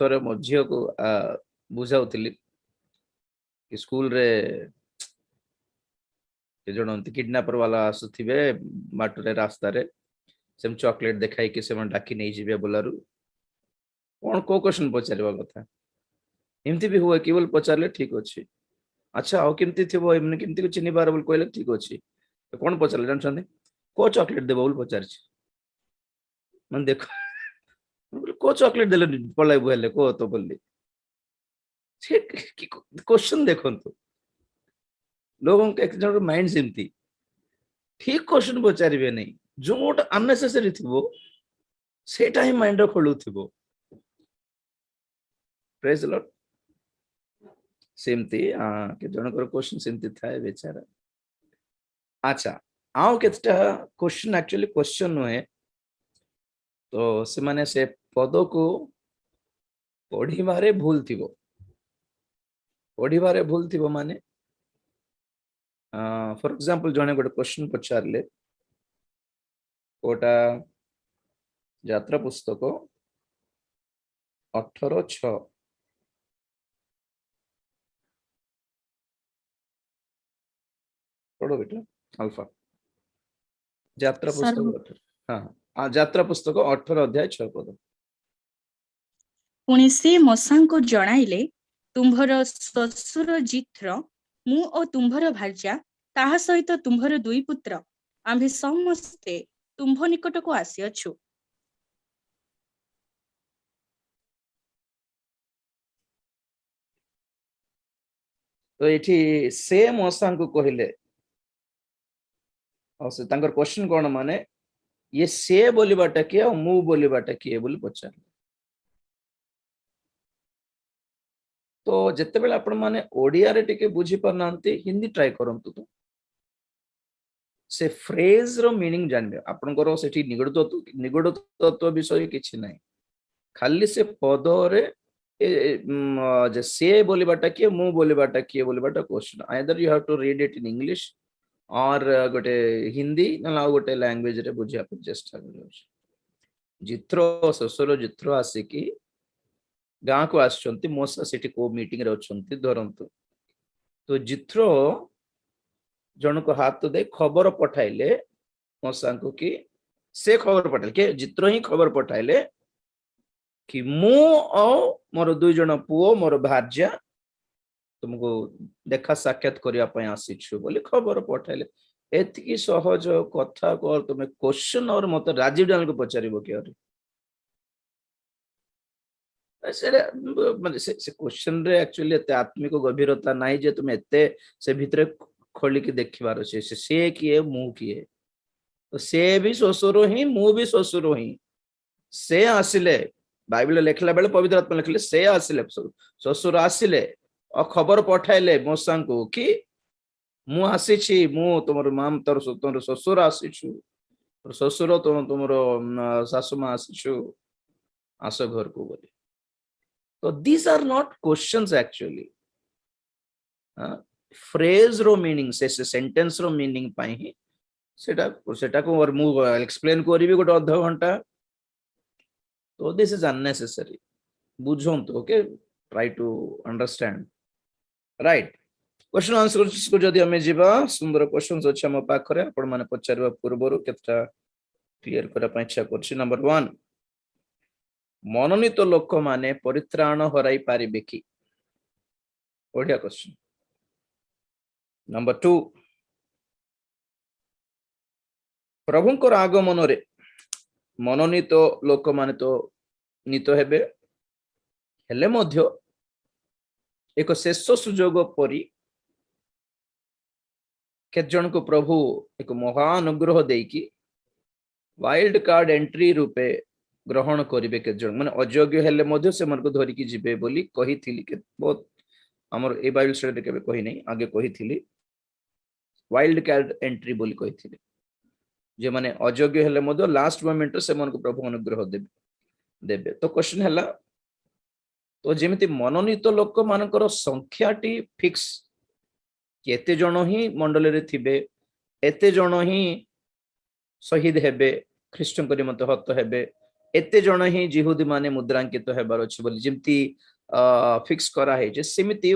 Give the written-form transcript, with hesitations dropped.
थरे मो झियो को बुझाउथिली कि स्कूल रे के जनंती किडनैपर वाला आसुथिबे बाटरे रास्ता रे सेम चॉकलेट देखाई कि से डाकी नहीं जिबे बोलारू कौन को क्वेश्चन पचारिबा कथा एमती भी हुए केवल पचारले ठीक अछि अच्छा आउ केमती थिबो एमने केमती को चिनी बार बोल कहले ठीक अछि तो कौन पचारले जानछन को चॉकलेट देबो बोल पचारछि मन देखो को चॉकलेट देले पलाई बुले को तो बोलली से क्वेश्चन देखंतु लोगों के एक जन माइंड सेमती ठीक क्वेश्चन पचारिबे नहीं जोट अननेसेसरी थिबो सेटा ही माइंड खोलु थिबो प्रेज लॉर्ड सेमती के जनकर क्वेश्चन सेमती थाए बेचारा अच्छा आउ केतटा क्वेश्चन एक्चुअली क्वेश्चन होए तो से माने से पद को पढ़िबारे भूल थिबो माने फॉर एग्जांपल जने गोटे क्वेश्चन पचारले कोटा यात्रा पुस्तक 18:6 पढ़ो बेटा अल्फा यात्रा पुस्तक हाँ यात्रा पुस्तक 18 अध्याय 6 पद पुणी से मसा को जणाइले तुम्भर ससुर जित्र मु और तुम्भर भार्या ताहा सहित तुम्भर दुई पुत्र आम्भे समस्ते तुम्भ निकट को आसी अछु तो एठी से मसा को कहले और से तांकर क्वेश्चन कोन माने ये से बोलिबाटा किए और मु बोलिबाटा किए बोली पचार तो जत्ते बेला आपण माने ओडिया रे टिके बुझी परनांती हिंदी ट्राई करंतु तो से फ्रेज रो मीनिंग जानबे आपनकर सेठी निगड़ तत्व विषय किछि नै खाली से पद रे जे से बोलिबाटा किए मु बोलिबाटा किए बोलिबाटा question either you have to read it in English और गोटे हिंदी ना गोटे लैंग्वेज रे बुझिया पे चेष्टा करियो जित्रो ससुर जित्रो आसिकी गाँ को आछंती मोसा सेठी को मीटिंग रे अछंती धरंतु तो जित्रो जन को हाथ दे खबर पठाइले मोसा को कि से खबर पठाइले के जित्रो ही खबर पठाइले कि मु और मोर दुई जन पुओ मोर भार्या तुमको देखा साक्षात करिया पय आसीछु बोली खबर पठाइले एतिकी सहज कथा को तुम क्वेश्चन और मत राजीव डाल को पचारिबो के अरे से क्वेश्चन रे एक्चुअली एते आत्मिक गभीरता नाही जे तुम एते से भितरे खोली के देखिबार से किए मु किए तो से भी ससुर ही मु भी ससुर ही से आसिले बाइबल लेखला बेले पवित्र आत्मा लिखले से आसिले ससुर आसिले और खबर पठाइले मोसा को कि मु आसीछि मु तुमर माम तोर ससुर आसीछु और ससुर तुमर सासु मा आसीछु आस घर को बोली तो these are not questions actually phrase रो मीनिंग से सेंटेंस रो मीनिंग पाई ही सेटा को और मु एक्सप्लेन करिवि गोटे आधा घंटा तो दिस इज अननेसेसरी बुझों तो okay try to understand right question answer को जदि हमें जीवा सुंदर क्वेश्चंस अछि हम पाखरे आपण माने पचारबा पूर्वरु केतटा क्लियर करा पय इच्छा करछि नंबर 1 मनोनीत लोक माने परित्राण हराई पारिबे कि ओडिया क्वेश्चन नंबर 2 प्रभुंकर आगमन रे मनोनीत लोक माने तो नीत हेबे हेले मध्य एक शेष सुजोग परी केत जन को प्रभु एक महानुग्रह देकी वाइल्ड कार्ड एंट्री रूपे ग्रहण करिवे के जन माने अयोग्य हेले मध्य से मन को धरि की जिबे बोली कहिथिली के बहुत हमर ए बाइबल स्टडी केबे कहि नै आगे कहिथिली वाइल्ड कार्ड एंट्री बोली कहिथिली जे माने अयोग्य हेले मध्य लास्ट मोमेंट से मन को प्रभु अनुग्रह देबे तो क्वेश्चन हला तो जेमिति मनोनीत लोक मानकर संख्याटी फिक्स केते जन ही मंडल रे थिबे एते जन ही शहीद हेबे ख्रीष्टन को निमंत हत हेबे एते जण ही जिहुदी माने मुद्रांकित हेबार अछि बोली जेमती फिक्स करा है जे सेमिति